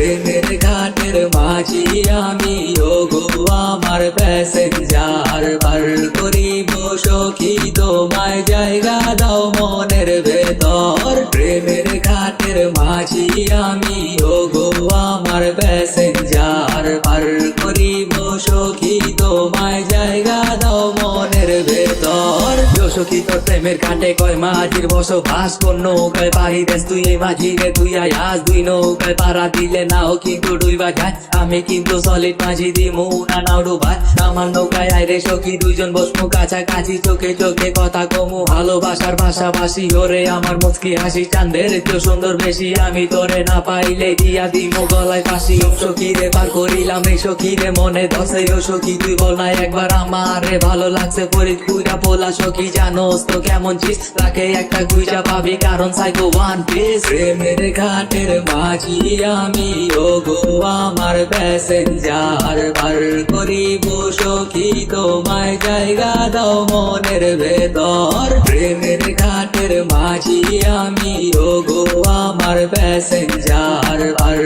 প্রেমের ঘাটের মাঝি আমি, ও গো আমার প্যাসেঞ্জার। পার করিব সখী তোমায়, জায়গা দাও মনের ভেতর। প্রেমের ঘাটের মাঝি আমি, ও গো আমার প্যাসেঞ্জার। পার করিব সখী তোমায়, জায়গা দাও মনের ভেতর। সখী তোর প্রেমের ঘাটে কয় মাঝির বসবাস, কোন নৌকায় পাড়ি দেশ তুই এই মাঝিরে তুই আয়াস। দুই নৌকায় পাড়া দিলে নাও কিন্তু ডুইবা যায়, আমি কিন্তু সলিড মাঝি দিমু না নাও ডুবাই। আমার নৌকায় আইরে সখী দুইজন বসমু কাছাকাছি, চোখে চোখে কথা কমু ভালোবাসার ভাষাভাষী। ওরে আমার মুচকি হাসি চাঁদের কেউ সুন্দর বেশি, আমি তোরে না পাইলে দিয়া দিমু গলায় ফাঁসি। ও সখী রে পার করিলাম এই সখী রে মনে ধসে, ও সখী তুই বল না একবার আমারে ভালো লাগছে। ফরিদপুরা পোলা সখী জানোস তো কেমন চিজ, তাকে একটা গুইজা পাবি কারণ সাইকো ওয়ান পিস। প্রেমের ঘাটের মাঝি আমি, ও গো আমার প্যাসেঞ্জার। পার করিব সখী তোমায়, জায়গা দাও মনের ভেতর। প্রেমের ঘাটের মাঝি আমি, ও গো আমার প্যাসেঞ্জার। পার